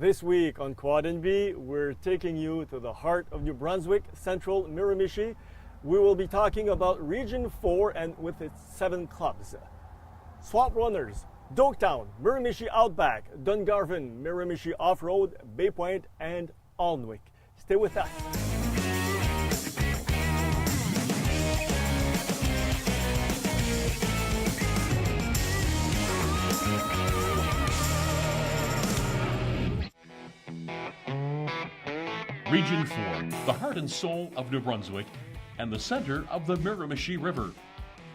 This week on Quad NB, we're taking you to the heart of New Brunswick, central Miramichi. We will be talking about Region 4 and with its 7 clubs. Swamp Runners, Doaktown, Miramichi Outback, Dungarvon, Miramichi Off-Road, Baie-Pointe, and Alnwick. Stay with us. Region 4, the heart and soul of New Brunswick and the center of the Miramichi River,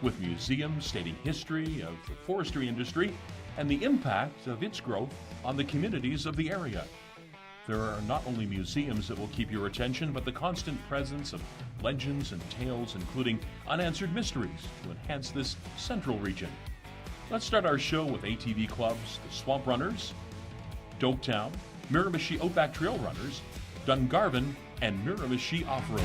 with museums stating history of the forestry industry and the impact of its growth on the communities of the area. There are not only museums that will keep your attention, but the constant presence of legends and tales, including unanswered mysteries, to enhance this central region. Let's start our show with ATV clubs, the Swamp Runners, Doaktown, Miramichi Outback Trail Runners, Dungarvon, and Miramichi Off-Road.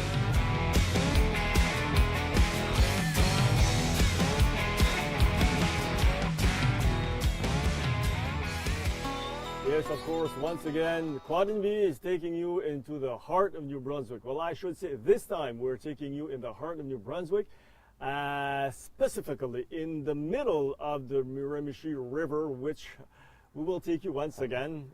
Yes, of course, once again, Quad NB is taking you into the heart of New Brunswick. Well, I should say this time we're taking you in the heart of New Brunswick, specifically in the middle of the Miramichi River, which we will take you once again,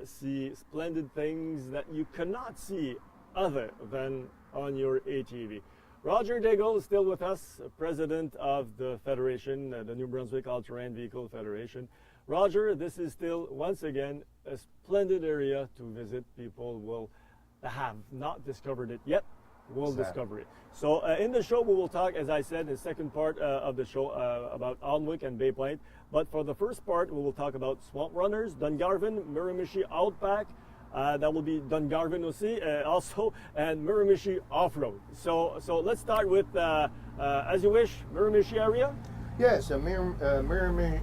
see splendid things that you cannot see other than on your ATV. Roger Daigle is still with us, president of the Federation, the New Brunswick All-Terrain Vehicle Federation. Roger, this is still, once again, a splendid area to visit. People will have not discovered it yet, will discover it. So in the show, we will talk, as I said, in the second part of the show about Alnwick and Baie-Pointe. But for the first part, we will talk about Swamp Runners, Dungarvon, Miramichi Outback. That will be Dungarvon also, and Miramichi Off-Road. So let's start with, as you wish, Miramichi area. Yes, the Miramichi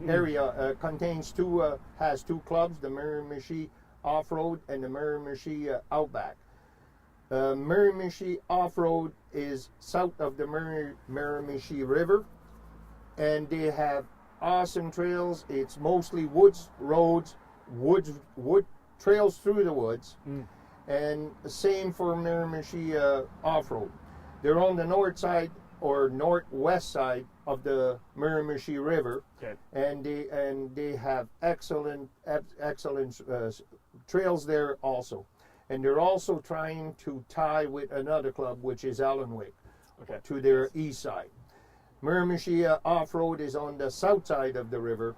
area has two clubs, the Miramichi Off-Road and the Miramichi Outback. Miramichi Off-Road is south of the Miramichi River, and they have awesome trails. It's mostly woods, roads, wood trails through the woods, and the same for Miramichi Off-Road. They're on the north side or northwest side of the Miramichi River, okay. and they have excellent trails there also. And they're also trying to tie with another club, which is Alnwick, okay, to their east side. Miramichi Off-Road is on the south side of the river,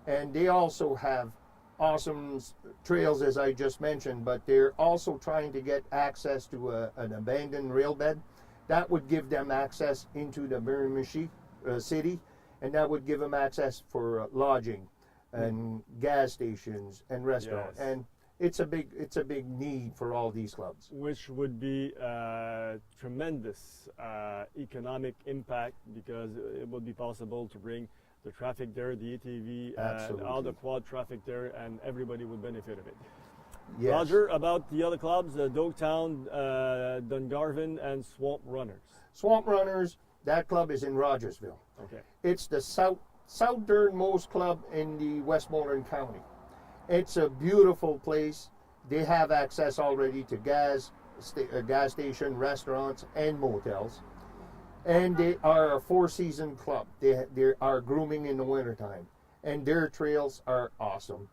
and they also have awesome trails, as I just mentioned, but they're also trying to get access to an abandoned rail bed. That would give them access into the Miramichi city, and that would give them access for lodging and gas stations and restaurants. Yes. And it's a big need for all these clubs. Which would be tremendous economic impact, because it would be possible to bring the traffic there, the ATV, all the quad traffic there, and everybody would benefit of it. Yes. Roger, about the other clubs, Doaktown, Dungarvon, and Swamp Runners. Swamp Runners, that club is in Rogersville. Okay. It's the southernmost club in the Westmoreland County. It's a beautiful place. They have access already to gas station, restaurants, and motels. And they are a four-season club. They are grooming in the wintertime. And their trails are awesome.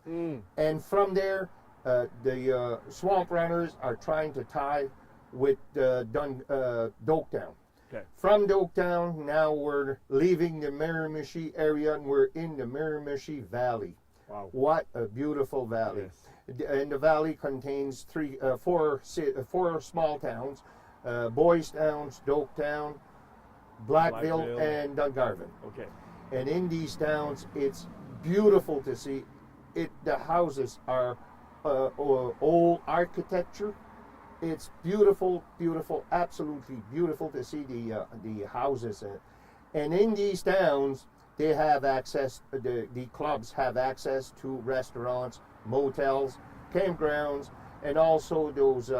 And from there, the Swamp Runners are trying to tie with Doaktown. Okay. From Doaktown, now we're leaving the Miramichi area and we're in the Miramichi Valley. Wow. What a beautiful valley. Yes. And the valley contains four small towns, Boystown, Doaktown, Blackville, and Dungarvon. Okay. And in these towns, it's beautiful to see. The houses are old architecture. It's beautiful, beautiful, absolutely beautiful to see the houses. And in these towns, they have access, the clubs have access to restaurants, motels, campgrounds, and also those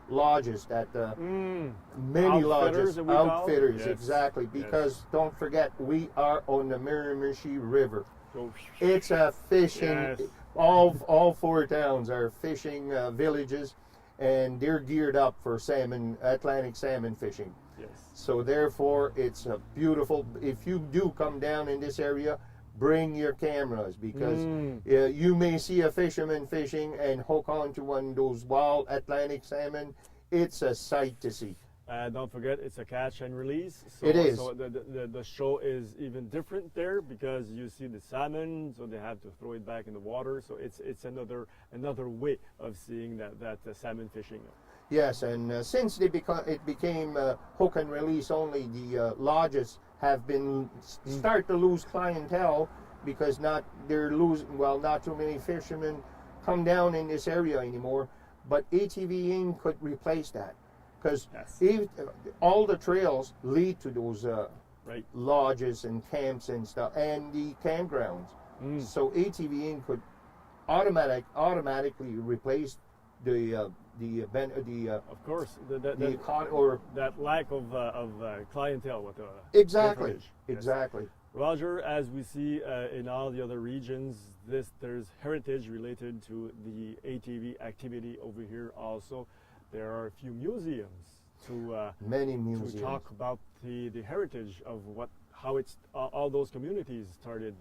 lodges that many lodges, outfitters, yes. exactly, because yes. don't forget, we are on the Miramichi River. So, It's a fishing, yes. all four towns are fishing villages, and they're geared up for salmon, Atlantic salmon fishing. Yes. So therefore, it's a beautiful, if you do come down in this area, bring your cameras, because you may see a fisherman fishing and hook onto one of those wild Atlantic salmon. It's a sight to see. Don't forget, it's a catch and release. So, It is. So the show is even different there, because you see the salmon, so they have to throw it back in the water. So it's another way of seeing that salmon fishing. Yes, and since it became hook and release only, the lodges have been start to lose clientele, because not too many fishermen come down in this area anymore. But ATVing could replace that, because yes. all the trails lead to those right. lodges and camps and stuff, and the campgrounds. So ATVing could automatically replace the of course, that lack of clientele with exactly. Yes. Roger, as we see in all the other regions, there's heritage related to the ATV activity over here. Also, there are a few museums to talk about the heritage of how all those communities started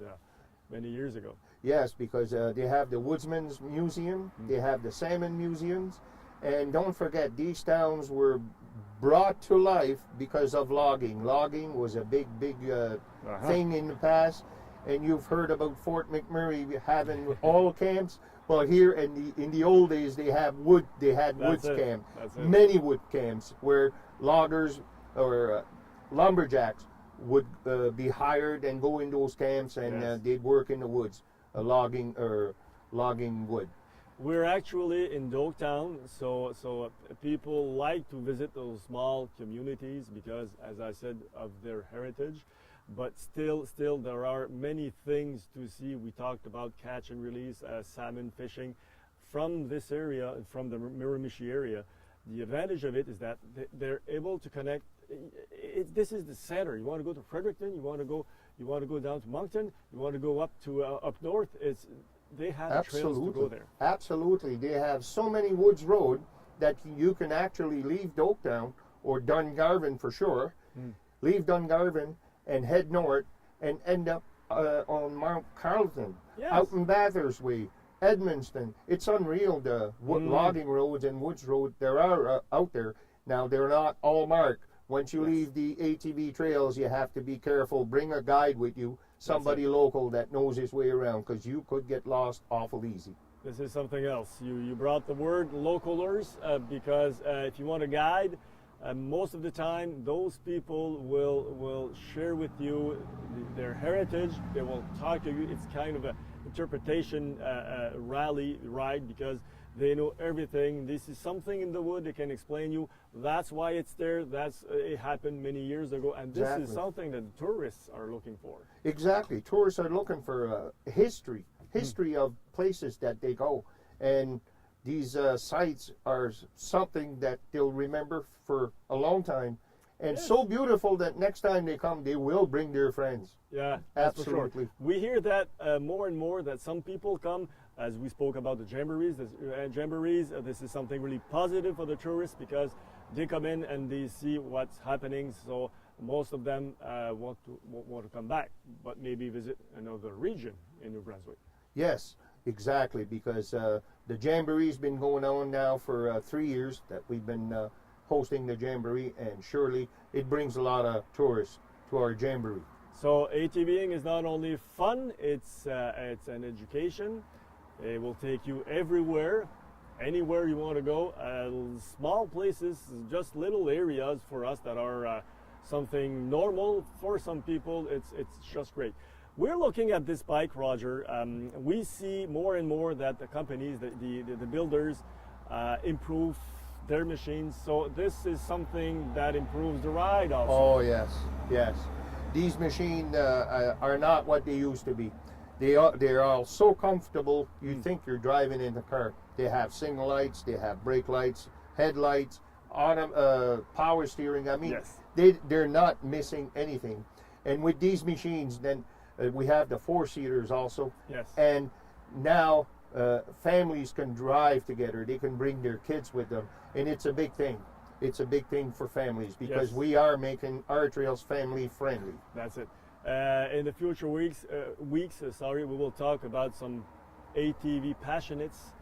many years ago. Yes, because they have the Woodsman's Museum, they have the Salmon Museums, and don't forget, these towns were brought to life because of logging. Logging was a big thing in the past, and you've heard about Fort McMurray having all camps. Well, here in the old days, they had woods camp, many wood camps where loggers or lumberjacks would be hired and go in those camps, and they'd work in the woods, logging wood. We're actually in Doaktown, so people like to visit those small communities because, as I said, of their heritage. But still, there are many things to see. We talked about catch and release, salmon fishing from this area, from the Miramichi area. The advantage of it is that they're able to connect. This is the center. You want to go to Fredericton, you want to go down to Moncton, you want to go up north. They have trails to go there. Absolutely. They have so many woods road that you can actually leave Doaktown or Dungarvon for sure, leave Dungarvon and head north and end up on Mount Carleton, out in Bathurst Way, Edmundston. It's unreal, the logging roads and woods roads there are out there. Now, they're not all marked. Once you leave the ATV trails, you have to be careful. Bring a guide with you, somebody local that knows his way around, because you could get lost awful easy. This is something else. You brought the word localers because if you want a guide, most of the time those people will share with you their heritage. They will talk to you. It's kind of an interpretation rally ride, because they know everything. This is something in the wood. They can explain you. That's why it's there. It happened many years ago, and this is something that tourists are looking for. Exactly. Tourists are looking for history of places that they go, and these sites are something that they'll remember for a long time, and so beautiful that next time they come, they will bring their friends. Yeah, absolutely. For sure. We hear that more and more, that some people come, as we spoke about the jamborees. This is something really positive for the tourists, because they come in and they see what's happening. So most of them want to come back, but maybe visit another region in New Brunswick. Yes, exactly, because the jamboree's been going on now for 3 years that we've been hosting the jamboree, and surely it brings a lot of tourists to our jamboree. So ATVing is not only fun, it's an education. It will take you everywhere, anywhere you want to go. Small places, just little areas for us that are something normal. For some people, it's just great. We're looking at this bike, Roger. We see more and more that the companies, the builders, improve their machines. So this is something that improves the ride also. Oh, yes. These machines are not what they used to be. They're all so comfortable, you think you're driving in the car. They have signal lights, they have brake lights, headlights, power steering. I mean, Yes. they're not missing anything. And with these machines, then we have the 4-seaters also. Yes. And now families can drive together. They can bring their kids with them, and it's a big thing. It's a big thing for families because Yes. we are making our trails family friendly. That's it. In the future weeks, we will talk about some ATV passionates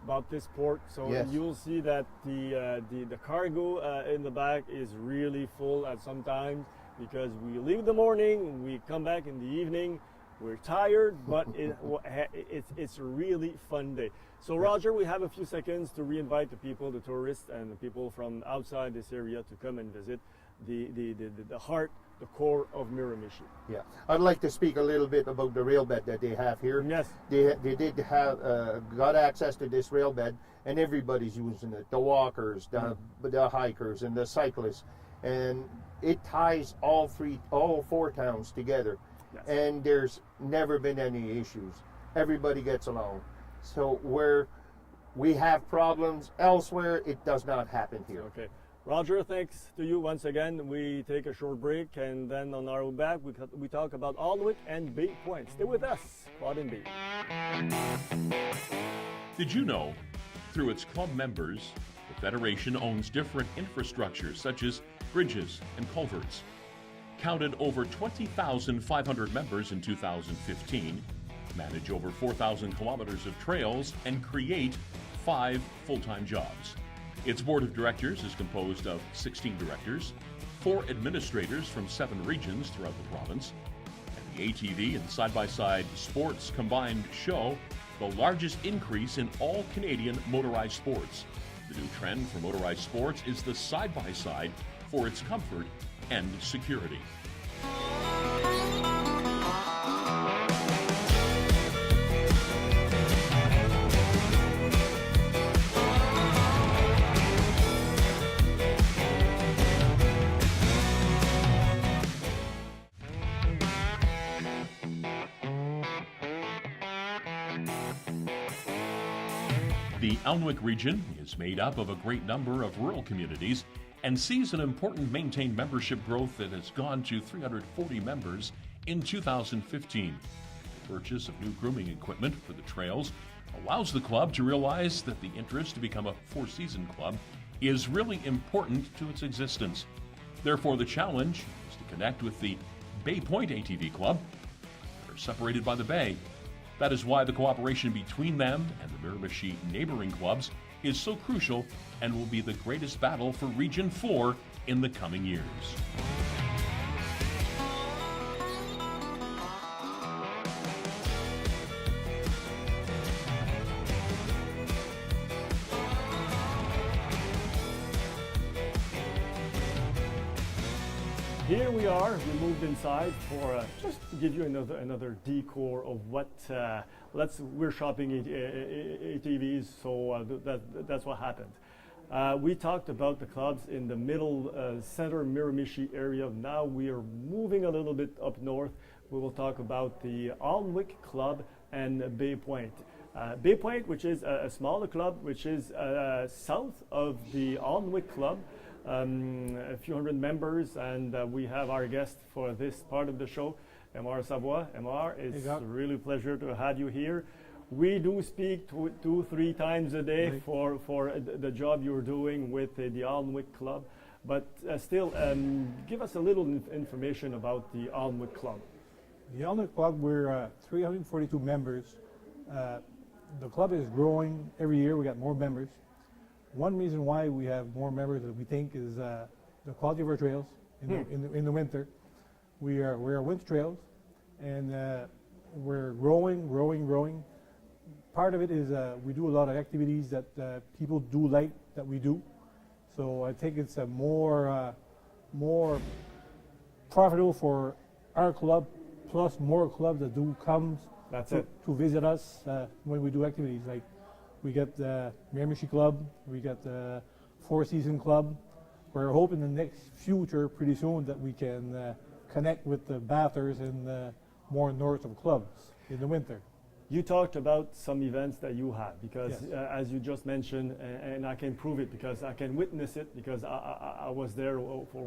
about this sport. So Yes. you'll see that the cargo in the back is really full at some times because we leave in the morning, we come back in the evening. We're tired, but it's a really fun day. So Roger, we have a few seconds to re-invite the people, the tourists, and the people from outside this area to come and visit the heart, the core of Miramichi. Yeah, I'd like to speak a little bit about the rail bed that they have here. Yes. They did have got access to this rail bed, and everybody's using it. The walkers, the hikers, and the cyclists, and it ties all 4 towns together. Yes. And there's never been any issues. Everybody gets along. So where we have problems elsewhere, it does not happen here. Okay. Roger, thanks to you once again. We take a short break, and then on our way back, we talk about Alnwick and Baie-Pointe. Stay with us, Quad and B. Did you know, through its club members, the Federation owns different infrastructures such as bridges and culverts? Counted over 20,500 members in 2015, manage over 4,000 kilometers of trails, and create 5 full-time jobs. Its board of directors is composed of 16 directors, 4 administrators from 7 regions throughout the province, and the ATV and side-by-side sports combined show the largest increase in all Canadian motorized sports. The new trend for motorized sports is the side-by-side for its comfort and security. The Alnwick region is made up of a great number of rural communities and sees an important maintained membership growth that has gone to 340 members in 2015. The purchase of new grooming equipment for the trails allows the club to realize that the interest to become a 4-season club is really important to its existence. Therefore, the challenge is to connect with the Baie-Pointe ATV Club. They're separated by the bay. That is why the cooperation between them and the Miramichi neighboring clubs is so crucial and will be the greatest battle for Region 4 in the coming years. Here we are. We moved inside for just to give you another decor of what we're shopping ATVs, so that's what happened. We talked about the clubs in the middle center Miramichi area. Now we are moving a little bit up north. We will talk about the Alnwick Club and Baie-Pointe. Baie-Pointe, which is a smaller club, which is south of the Alnwick Club. A few hundred members, and we have our guest for this part of the show, Eymard Savoie. Eymard, it's really a pleasure to have you here. We do speak 2-3 times a day for the job you're doing with the Alnwick Club, but still, give us a little information about the Alnwick Club. The Alnwick Club, we're 342 members. The club is growing every year. We got more members. One reason why we have more members that we think is the quality of our trails in the winter. We're winter trails, and we're growing. Part of it is we do a lot of activities that people do like that we do. So I think it's a more profitable for our club, plus more clubs that do come to visit us when we do activities. Like we got the Miramichi Club, we got the 4-season club. We're hoping in the next future, pretty soon, that we can connect with the bathers and more north of clubs in the winter. You talked about some events that you have, because Yes. as you just mentioned, and I can prove it because I can witness it, because I was there for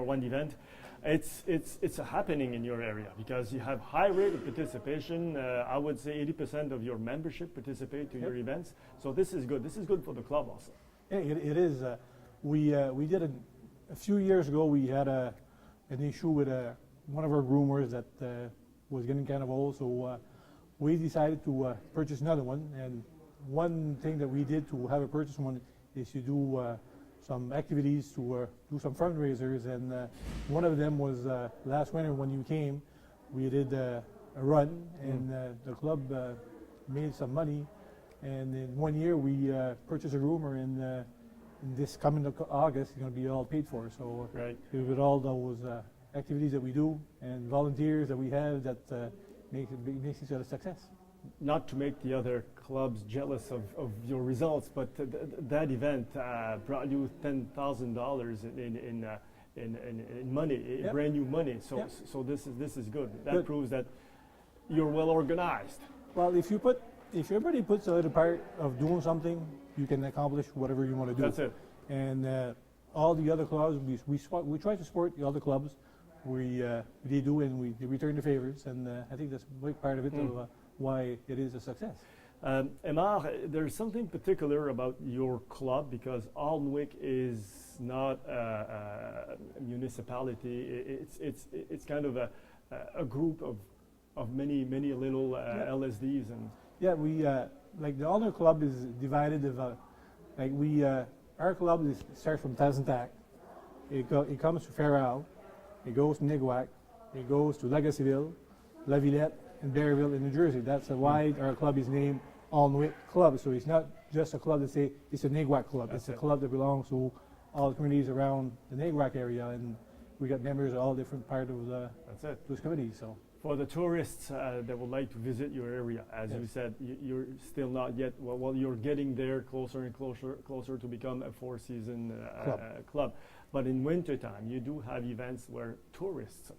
one event. It's a happening in your area because you have high rate of participation. I would say 80% of your membership participate to your events. So this is good. This is good for the club also. Yeah, it is. We did a few years ago. We had an issue with one of our groomers that was getting kind of old, so we decided to purchase another one. And one thing that we did to have a purchase one is to do some activities, to do some fundraisers. And one of them was last winter when you came, we did a run, and the club made some money. And in 1 year we purchased a groomer, and in this coming August it's going to be all paid for. So with all those activities that we do and volunteers that we have, that makes it a success. Not to make the other clubs jealous of your results, but that event brought you $10,000 in money, brand new money. So so this is good. That proves that you're well organized. Well, if everybody puts a little part of doing something, you can accomplish whatever you want to do. That's it. And all the other clubs, we try to support the other clubs. They do, and we return the favors, and I think that's a big part of it, of why it is a success. Eymard, there's something particular about your club, because Alnwick is not a municipality. It's kind of a group of many little LSDs. And we like the Alnwick club is divided of our club starts from Tazentak. It comes to Ferral. It goes to Niguac, it goes to Legacyville, La Villette, and Berryville in New Jersey. That's why our club is named Alnwick Club. So it's not just a club that say it's a Niguac club. It's a club that belongs to all the communities around the Niguac area, and we got members of all different parts of those communities. So for the tourists that would like to visit your area, as you said, you're still not yet. Well, you're getting there closer and closer to become a four-season club. But in wintertime, you do have events where tourists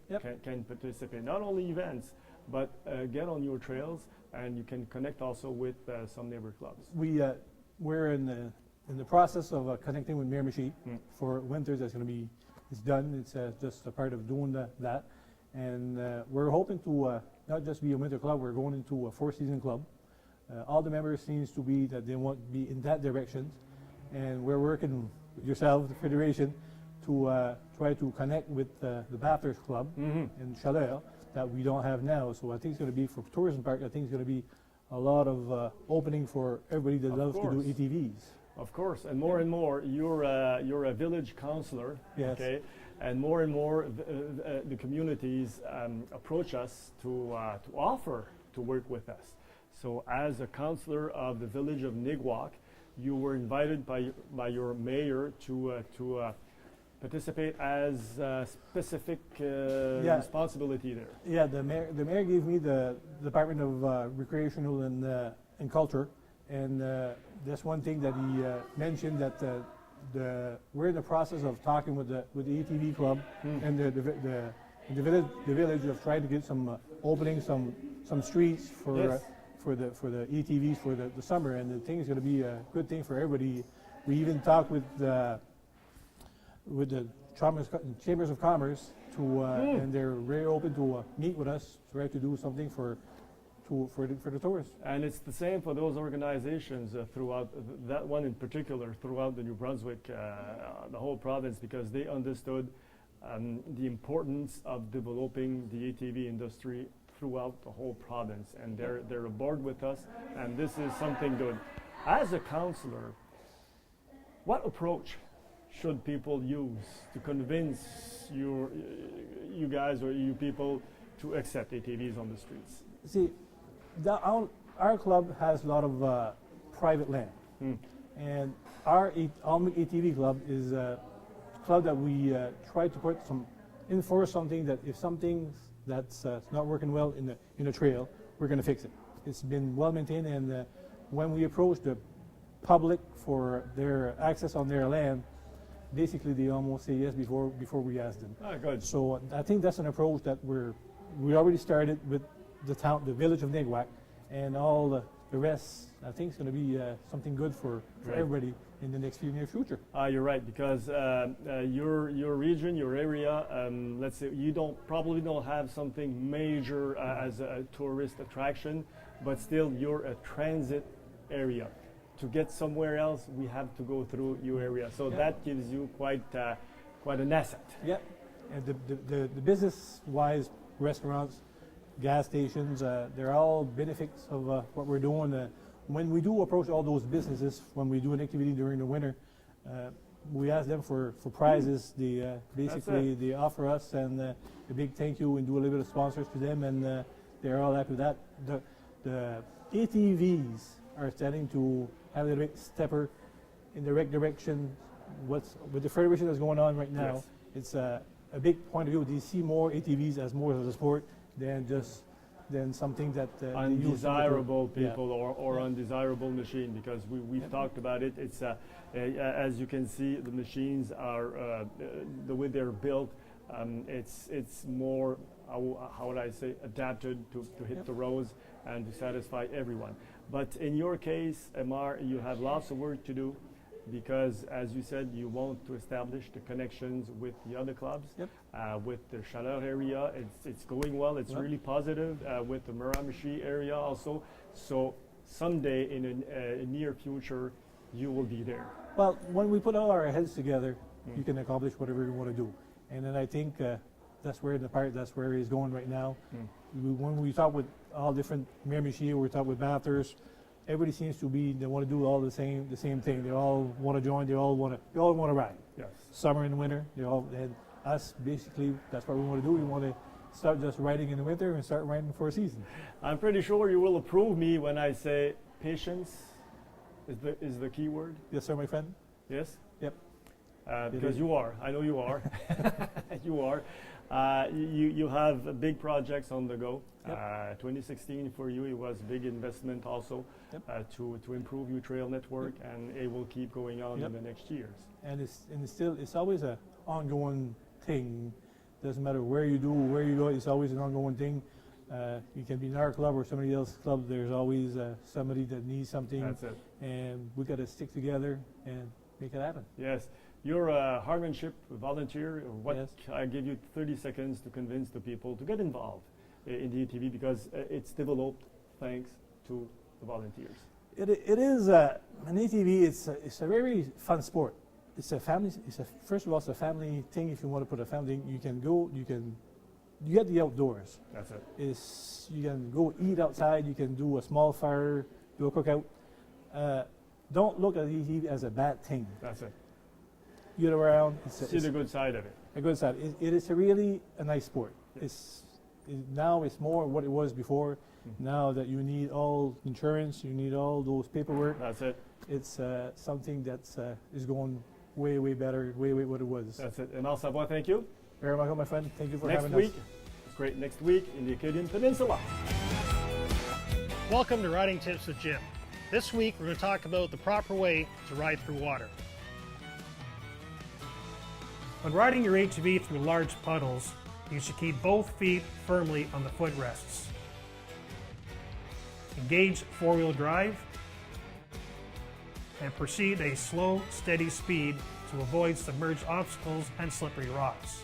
can participate. Not only events, but get on your trails, and you can connect also with some neighbor clubs. We're in the process of connecting with Miramichi for winters. It's done. It's just a part of doing that. And we're hoping to not just be a winter club, we're going into a four-season club. All the members seems to be that they want to be in that direction. And we're working with yourself, the Federation, to try to connect with the Bathurst Club in Chaleur that we don't have now. So I think it's going to be, for tourism park, I think it's going to be a lot of opening for everybody that loves to do ATVs. Of course, and more, you're a village councillor, okay? And more the communities approach us to offer to work with us. So as a councillor of the village of Niguac, you were invited by your mayor to participate as a specific responsibility there. Yeah, the mayor gave me the Department of Recreational and Culture, and that's one thing that he mentioned, that we're in the process of talking with the ATV Club and the village of trying to get some openings, some streets for the ATVs for the summer, and the thing is going to be a good thing for everybody. We even talked with the Chambers of Commerce and they're very open to meet with us, try to do something for the tourists. And it's the same for those organizations throughout, that one in particular, throughout the New Brunswick, the whole province, because they understood the importance of developing the ATV industry throughout the whole province, and they're aboard with us, and this is something good. As a councillor, what approach should people use to convince you guys or you people to accept ATVs on the streets? See, our club has a lot of private land, and our Alnwick ATV Club is a club that we try to enforce something, that if something that's not working well in the trail, we're going to fix it. It's been well maintained, and when we approach the public for their access on their land, basically they almost say yes before we ask them. Ah, good. So I think that's an approach that we already started with the village of Niguac, and all the rest. I think it's going to be something good for everybody in the near future. You're right, because your region, your area, let's say you probably don't have something major as a tourist attraction, but still you're a transit area. To get somewhere else, we have to go through your area, so that gives you quite an asset. Yeah, and the business-wise restaurants, gas stations, they're all benefits of what we're doing. When we do approach all those businesses, when we do an activity during the winter, we ask them for prizes. They offer us and a big thank you, and do a little bit of sponsors to them, and they're all happy with that. The ATVs are starting to have a little bit stepper in the right direction. With the federation that's going on right now, it's a big point of view. They see more ATVs as more of a sport than something that undesirable people or undesirable machine, because we've talked about it. It's as you can see, the machines are the way they're built. It's more how would I say, adapted to hit the roads and to satisfy everyone. But in your case, Eymard, you have lots of work to do, because as you said, you want to establish the connections with the other clubs, with the Chaleur area. It's going well. It's really positive with the Miramichi area also. So someday in a near future, you will be there. Well, when we put all our heads together, you can accomplish whatever you want to do. And then I think that's where he's going right now. When we talk with all different Miramichi, we talk with Bathurst, everybody seems to be, they want to do all the same thing. They all want to join. They all want to ride. Yes. Summer and winter. And us, basically, that's what we want to do. We want to start just riding in the winter and start riding for a season. I'm pretty sure you will approve me when I say patience is the key word. Yes, sir, my friend. Yes. Yep. Because you are. I know you are. You are. You have big projects on the go. 2016 for you, it was a big investment also to improve your trail network, and it will keep going on in the next years. And it's always an ongoing thing. Doesn't matter where you go. It's always an ongoing thing. You can be in our club or somebody else's club. There's always somebody that needs something. That's it. And we got to stick together and make it happen. Yes. You're a hardmanship volunteer. I give you 30 seconds to convince the people to get involved in the ATV, because it's developed thanks to the volunteers. It is an ATV. It's a very fun sport. It's a family. First of all, it's a family thing. If you want to put a family, you can go. You get the outdoors. That's it. You can go eat outside. You can do a small fire, do a cookout. Don't look at the ATV as a bad thing. That's it. You get around. See the good side of it. A good side. It is really a nice sport. Now it's more what it was before. Now that you need all insurance, you need all those paperwork. That's it. It's something that is going way, way better, way what it was. That's it. And Savoie, thank you. Very welcome, my friend. Thank you for having us. Next week, it's great. Next week in the Acadian Peninsula. Welcome to Riding Tips with Jim. This week we're going to talk about the proper way to ride through water. When riding your ATV through large puddles, you should keep both feet firmly on the footrests. Engage four-wheel drive and proceed at a slow, steady speed to avoid submerged obstacles and slippery rocks.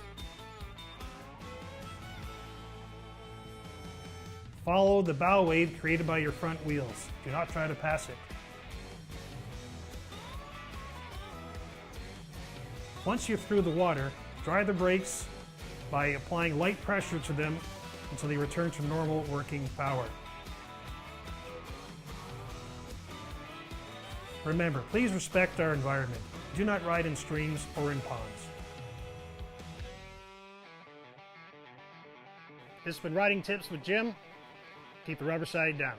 Follow the bow wave created by your front wheels. Do not try to pass it. Once you're through the water, dry the brakes by applying light pressure to them until they return to normal working power. Remember, please respect our environment. Do not ride in streams or in ponds. This has been Riding Tips with Jim. Keep the rubber side down.